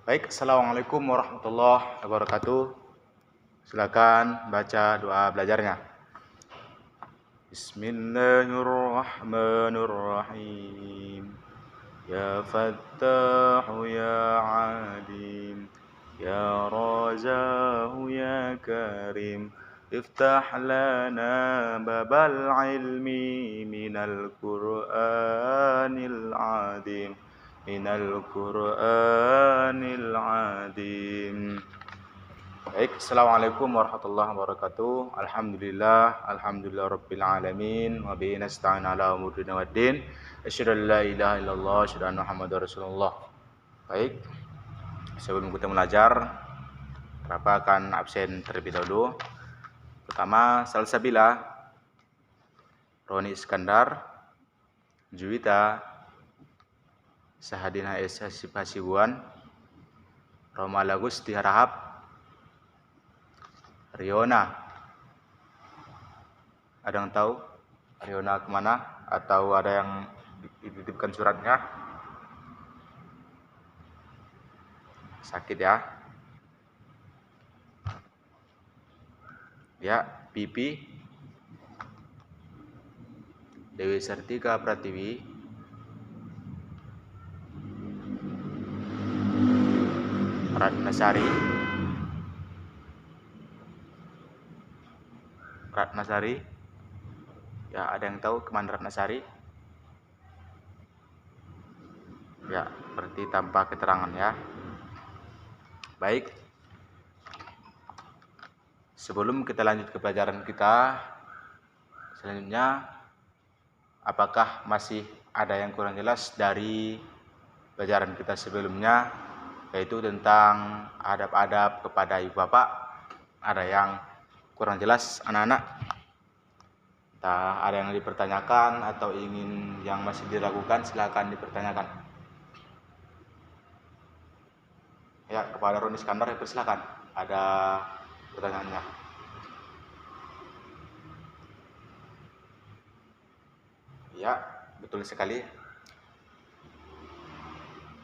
Baik, Assalamualaikum warahmatullahi wabarakatuh. Silakan baca doa belajarnya. Bismillahirrahmanirrahim. Ya Fattahu ya Alim, ya Razahu ya Karim, iftah lana babal ilmi minal Qur'anil azim, minal Qur'anil azim. Baik, Assalamualaikum warahmatullahi wabarakatuh. Alhamdulillah rabbil alamin, wa bihi nasta'in ala umuri dunya waddin. Asyhadu an la ilaha illallah, asyhadu anna Muhammadar Rasulullah. Baik, sebelum kita belajar, Bapak akan absen terlebih dahulu. Pertama, Salsabila, Roni Iskandar, Juwita, Sahadina Esa Hasibuan, Roma Lagusti Harahap, Riona. Ada yang tahu Riona kemana? Atau ada yang dititipkan suratnya? Sakit ya? Ya, Pipi, Dewi Sartika Pratiwi, Ratnasari. Ya, ada yang tahu kemana Ratnasari? Ya, berarti tanpa keterangan ya. Baik. Sebelum kita lanjut ke pelajaran kita selanjutnya, apakah masih ada yang kurang jelas dari pelajaran kita sebelumnya, yaitu tentang adab-adab kepada ibu bapak? Ada yang kurang jelas anak-anak? Entah ada yang dipertanyakan atau ingin yang masih diragukan, silakan dipertanyakan. Ya, kepada Roni Iskandar silakan. Ada pertanyaannya. Ya, betul sekali.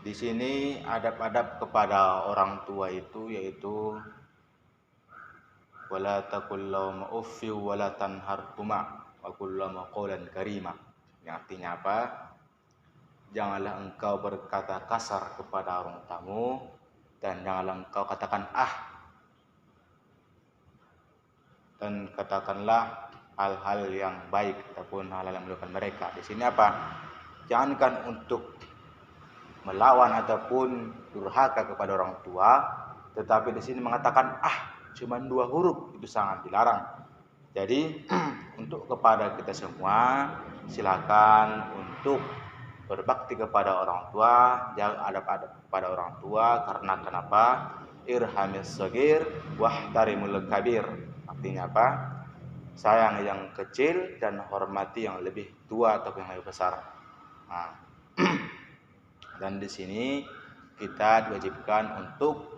Di sini adab-adab kepada orang tua itu yaitu wala taqul lahum uffi wala tanharhuma wa qul lahum qawlan karima. Yang artinya apa? Janganlah engkau berkata kasar kepada orang tamu dan janganlah engkau katakan dan katakanlah hal-hal yang baik ataupun hal-hal yang melupakan mereka. Di sini apa? Jangankan untuk melawan ataupun durhaka kepada orang tua, tetapi di sini mengatakan cuma 2 huruf itu sangat dilarang. Jadi untuk kepada kita semua, silakan untuk berbakti kepada orang tua, jaga adab-adab kepada orang tua. Karena kenapa? Irhamis shagir wahtarimul kabir. Artinya apa? Sayang yang kecil dan hormati yang lebih tua atau yang lebih besar. Nah, dan di sini kita diwajibkan untuk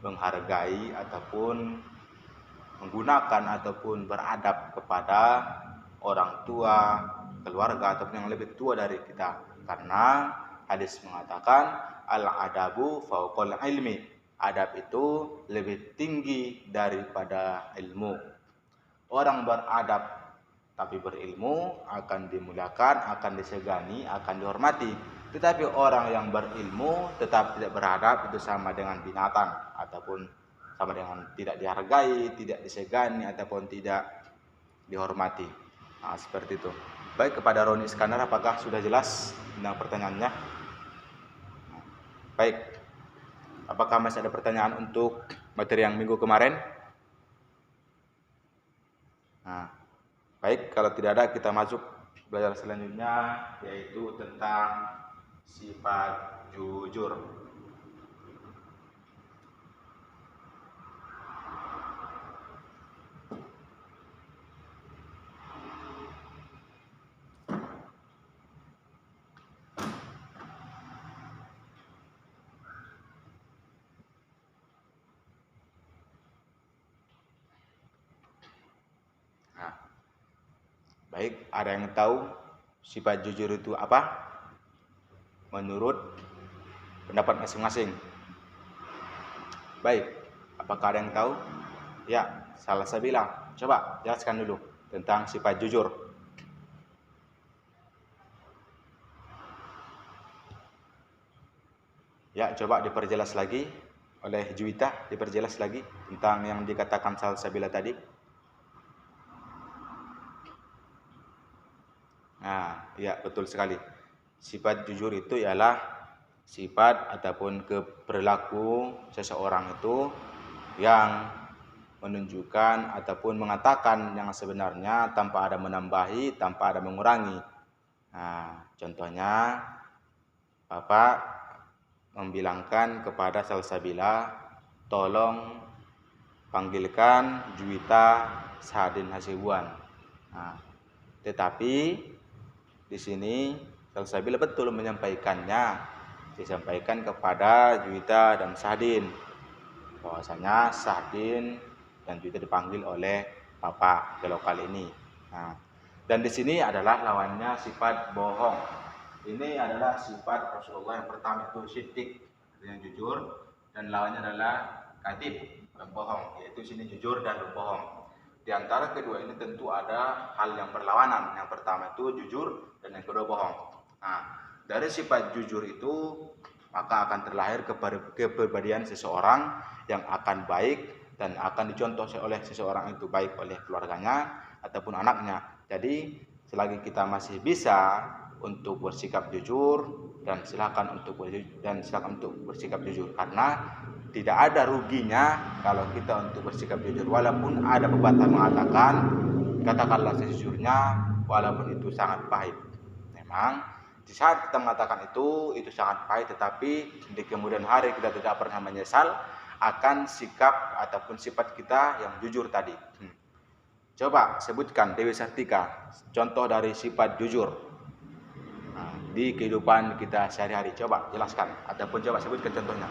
menghargai ataupun menggunakan ataupun beradab kepada orang tua, keluarga ataupun yang lebih tua dari kita. Karena hadis mengatakan al-adabu fauqal ilmi. Adab itu lebih tinggi daripada ilmu. Orang beradab tapi berilmu akan dimuliakan, akan disegani, akan dihormati. Tetapi orang yang berilmu tetap tidak beradab itu sama dengan binatang ataupun sama dengan tidak dihargai, tidak disegani ataupun tidak dihormati. Nah, seperti itu. Baik, kepada Roni Iskandar, apakah sudah jelas tentang pertanyaannya? Baik. Apakah masih ada pertanyaan untuk materi yang minggu kemarin? Nah, baik, kalau tidak ada kita masuk belajar selanjutnya, yaitu tentang sifat jujur. Nah, baik, ada yang tahu sifat jujur itu apa? Menurut pendapat masing-masing. baik. Apakah ada yang tahu? Ya, salsabila. Coba jelaskan dulu tentang sifat jujur. Ya, coba diperjelas lagi oleh Juwita, diperjelas lagi tentang yang dikatakan salsabila tadi. Nah, ya betul sekali. Sifat jujur itu ialah sifat ataupun perilaku seseorang itu yang menunjukkan ataupun mengatakan yang sebenarnya tanpa ada menambahi, tanpa ada mengurangi. Nah, contohnya Bapak membilangkan kepada Salsabila, tolong panggilkan Juwita Sadin Hasibuan. Nah, tetapi di sini Salsabila betul menyampaikannya, disampaikan kepada Juwita dan Sadin bahwasanya Sadin dan Juwita dipanggil oleh Bapak ke lokal ini. Nah, dan di sini adalah lawannya sifat bohong. Ini adalah sifat Rasulullah yang pertama itu siddiq, yang jujur, dan lawannya adalah kadhib, berbohong, yaitu sini jujur dan berbohong. Di antara kedua ini tentu ada hal yang berlawanan. Yang pertama itu jujur dan yang kedua bohong. Nah, dari sifat jujur itu maka akan terlahir kepribadian seseorang yang akan baik dan akan dicontoh oleh seseorang itu, baik oleh keluarganya ataupun anaknya. Jadi selagi kita masih bisa untuk bersikap jujur, dan silakan untuk bersikap jujur, karena tidak ada ruginya kalau kita untuk bersikap jujur, walaupun ada pepatah mengatakan katakanlah sejujurnya walaupun itu sangat pahit. Memang di saat kita mengatakan itu sangat pahit, tetapi di kemudian hari kita tidak pernah menyesal akan sikap ataupun sifat kita yang jujur tadi. Coba sebutkan Dewi Sartika contoh dari sifat jujur di kehidupan kita sehari-hari. Coba jelaskan ataupun coba sebutkan contohnya.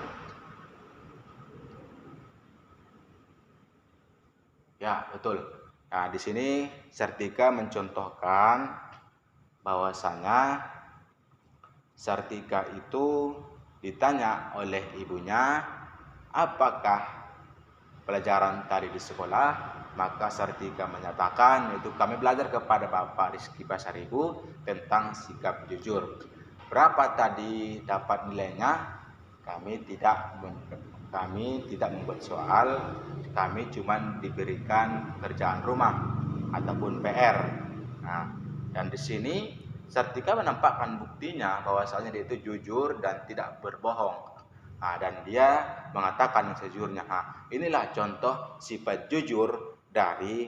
Ya, betul. Nah, di sini Sartika mencontohkan bahwasanya Sartika itu ditanya oleh ibunya, apakah pelajaran tadi di sekolah? Maka Sartika menyatakan, yaitu kami belajar kepada Bapak Rizky Pasaribu tentang sikap jujur. Berapa tadi dapat nilainya? Kami tidak membuat soal, kami cuma diberikan kerjaan rumah ataupun PR. Nah, dan di sini Sartika menampakkan buktinya bahwasanya dia itu jujur dan tidak berbohong. Nah, dan dia mengatakan sejujurnya. Nah, inilah contoh sifat jujur dari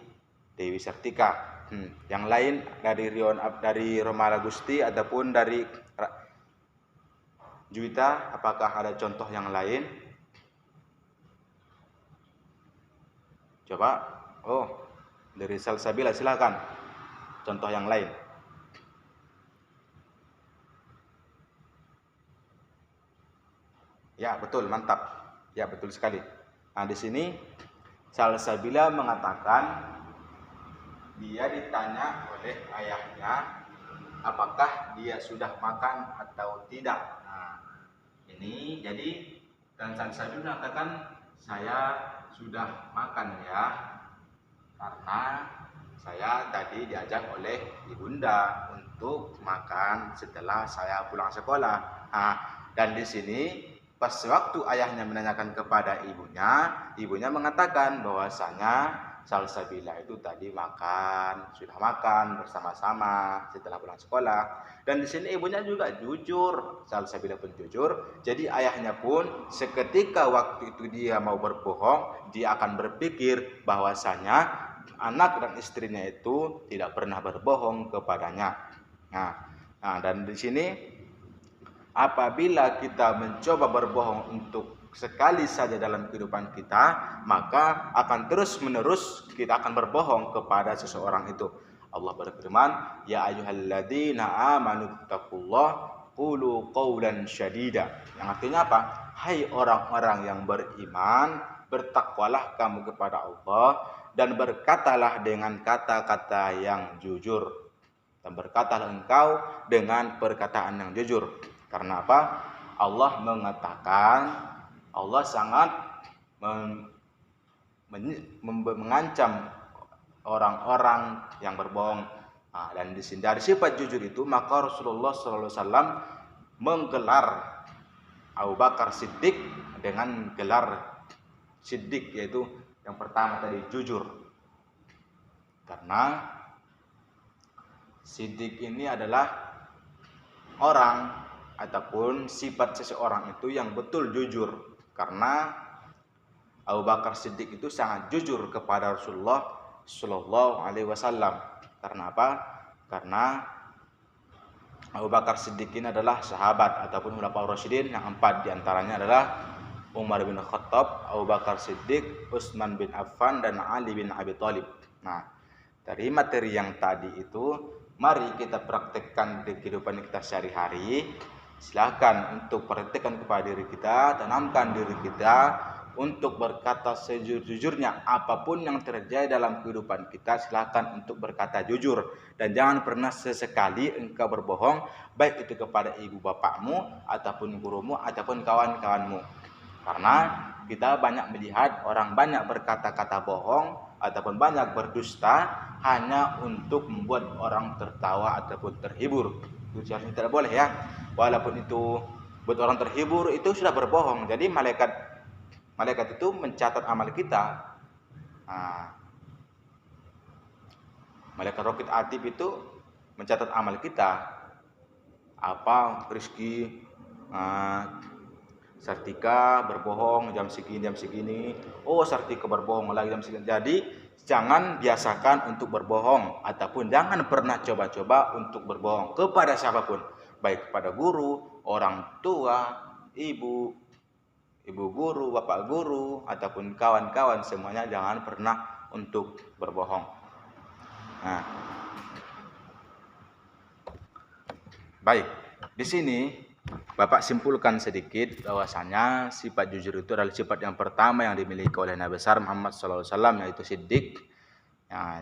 Dewi Sartika. Yang lain dari Romala Gusti ataupun dari Juwita, apakah ada contoh yang lain? Coba. Oh, dari Salsabila silakan. Contoh yang lain. Ya, betul, mantap. Ya, betul sekali. Nah, di sini Salsabila mengatakan dia ditanya oleh ayahnya apakah dia sudah makan atau tidak. Nah, ini jadi dan Salsabila mengatakan saya sudah makan ya, karena saya tadi diajak oleh ibunda untuk makan setelah saya pulang sekolah. Nah, dan di sini pas waktu ayahnya menanyakan kepada ibunya mengatakan bahwasanya Salsabila itu tadi sudah makan bersama-sama setelah pulang sekolah. Dan di sini ibunya juga jujur, Salsabila pun jujur. Jadi ayahnya pun seketika waktu itu dia mau berbohong, dia akan berpikir bahwasanya anak dan istrinya itu tidak pernah berbohong kepadanya. Nah, dan di sini apabila kita mencoba berbohong untuk sekali saja dalam kehidupan kita, maka akan terus-menerus kita akan berbohong kepada seseorang itu. Allah berfirman, ya ayyuhalladzina amanu taqullaha qulu qawlan syadida. Yang artinya apa? Hai orang-orang yang beriman, bertakwalah kamu kepada Allah dan berkatalah dengan kata-kata yang jujur. Dan berkatalah engkau dengan perkataan yang jujur. Karena apa? Allah mengatakan, Allah sangat mengancam orang-orang yang berbohong. Dan di sini dari sifat jujur itu maka Rasulullah SAW menggelar Abu Bakar Siddiq dengan gelar Siddiq, yaitu yang pertama tadi jujur. Karena Siddiq ini adalah orang ataupun sifat seseorang itu yang betul jujur. Karena Abu Bakar Siddiq itu sangat jujur kepada Rasulullah Shallallahu Alaihi Wasallam. Karena apa? Karena Abu Bakar Siddiq ini adalah sahabat ataupun Khulafaur Rasyidin yang 4, diantaranya adalah Umar bin Khattab, Abu Bakar Siddiq, Utsman bin Affan, dan Ali bin Abi Thalib. Nah, dari materi yang tadi itu, mari kita praktekkan di kehidupan kita sehari-hari. Silakan untuk praktekkan kepada diri kita, tanamkan diri kita untuk berkata sejujur-jujurnya. Apapun yang terjadi dalam kehidupan kita, silakan untuk berkata jujur. Dan jangan pernah sesekali engkau berbohong, baik itu kepada ibu bapakmu, ataupun gurumu, ataupun kawan-kawanmu. Karena kita banyak melihat orang banyak berkata-kata bohong, ataupun banyak berdusta, hanya untuk membuat orang tertawa ataupun terhibur. Itu seharusnya tidak boleh ya. Walaupun itu buat orang terhibur, itu sudah berbohong. Jadi malaikat itu mencatat amal kita. Malaikat Raqib Atid itu mencatat amal kita. Apa rezeki, Sartika berbohong jam segini. Oh, Sartika berbohong lagi jam segini. Jadi jangan biasakan untuk berbohong, ataupun jangan pernah coba-coba untuk berbohong kepada siapapun, baik kepada guru, orang tua, ibu guru, bapak guru, ataupun kawan-kawan, semuanya jangan pernah untuk berbohong. Nah, baik, di sini Bapak simpulkan sedikit bahwasanya sifat jujur itu adalah sifat yang pertama yang dimiliki oleh Nabi besar Muhammad SAW, yaitu Siddiq.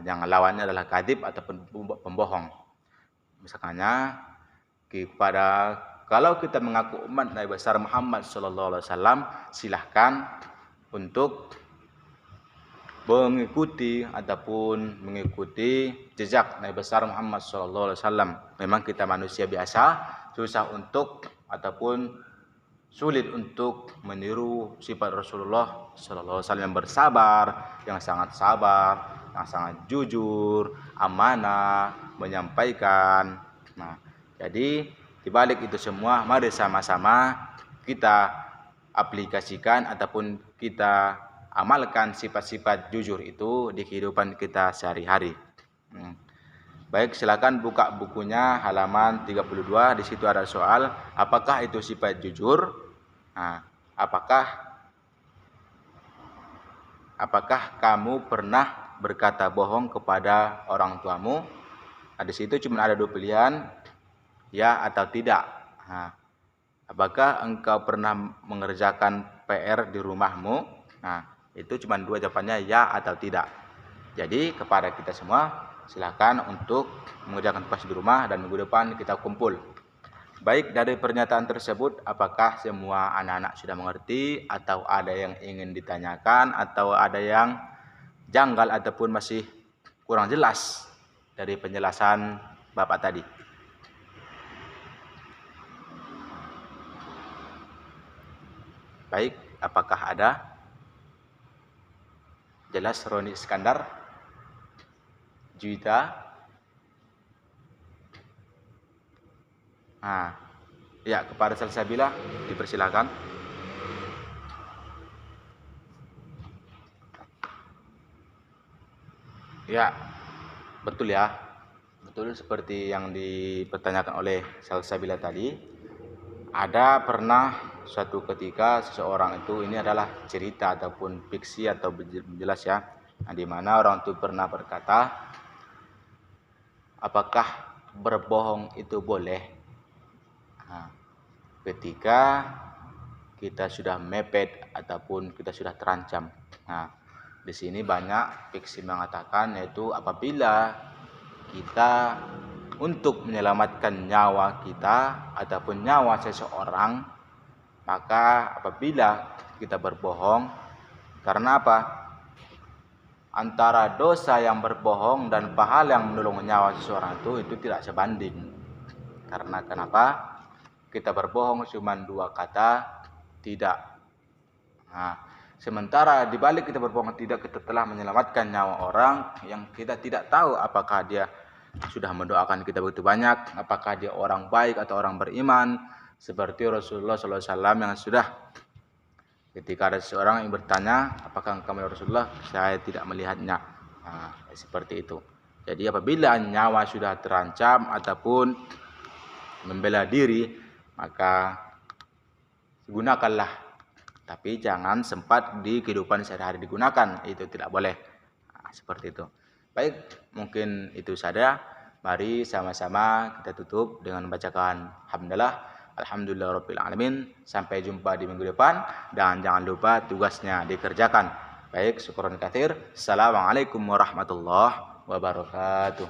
Yang lawannya adalah kadhib ataupun pembohong. Misalnya kalau kita mengaku umat Nabi besar Muhammad SAW, silahkan untuk mengikuti jejak Nabi besar Muhammad SAW. Memang kita manusia biasa, susah untuk ataupun sulit untuk meniru sifat Rasulullah SAW yang bersabar, yang sangat sabar, yang sangat jujur, amanah, menyampaikan. Nah, jadi dibalik itu semua, mari sama-sama kita aplikasikan ataupun kita amalkan sifat-sifat jujur itu di kehidupan kita sehari-hari. Baik, silakan buka bukunya halaman 32. Di situ ada soal, apakah itu sifat jujur? Nah, apakah kamu pernah berkata bohong kepada orang tuamu? Nah, di situ cuma ada 2 pilihan, ya atau tidak. Nah, apakah engkau pernah mengerjakan PR di rumahmu? Nah, itu cuma 2 jawabannya, ya atau tidak. Jadi kepada kita semua, silakan untuk mengerjakan tugas di rumah dan minggu depan kita kumpul. Baik, dari pernyataan tersebut, apakah semua anak-anak sudah mengerti, atau ada yang ingin ditanyakan, atau ada yang janggal ataupun masih kurang jelas dari penjelasan Bapak tadi? Baik, apakah ada? Jelas, Roni Iskandar, Juwita. Ya, kepada Salsabila dipersilakan. Ya, betul ya. Betul seperti yang dipertanyakan oleh Salsabila tadi. Ada pernah suatu ketika seseorang itu, ini adalah cerita ataupun fiksi atau jelas ya, di mana orang itu pernah berkata, apakah berbohong itu boleh? Ketika kita sudah mepet ataupun kita sudah terancam. Di sini banyak fiksi mengatakan, yaitu apabila kita untuk menyelamatkan nyawa kita ataupun nyawa seseorang, maka apabila kita berbohong, Karena apa? Antara dosa yang berbohong dan pahala yang menolong nyawa seseorang itu tidak sebanding. Karena kenapa? Kita berbohong cuma 2 kata, tidak. Nah, sementara di balik kita berbohong tidak, kita telah menyelamatkan nyawa orang yang kita tidak tahu apakah dia sudah mendoakan kita begitu banyak, apakah dia orang baik atau orang beriman, seperti Rasulullah SAW yang sudah ketika ada seseorang yang bertanya, apakah kamu ya Rasulullah? Saya tidak melihatnya. Nah, seperti itu. Jadi apabila nyawa sudah terancam ataupun membela diri, maka gunakanlah. Tapi jangan sempat di kehidupan sehari-hari digunakan. Itu tidak boleh. Nah, seperti itu. Baik, mungkin itu saja. Mari sama-sama kita tutup dengan membacakan Alhamdulillah Alamin. Sampai jumpa di minggu depan. Dan jangan lupa tugasnya dikerjakan. Baik, syukuran katsir. Assalamualaikum warahmatullahi wabarakatuh.